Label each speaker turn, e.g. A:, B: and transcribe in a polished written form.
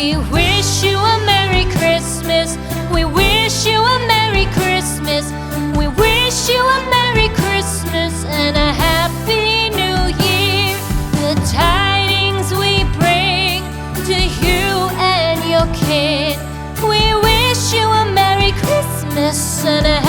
A: We wish you a Merry Christmas. We wish you a Merry Christmas. We wish you a Merry Christmas and a Happy New Year. The tidings we bring to you and your kin. We wish you a Merry Christmas and a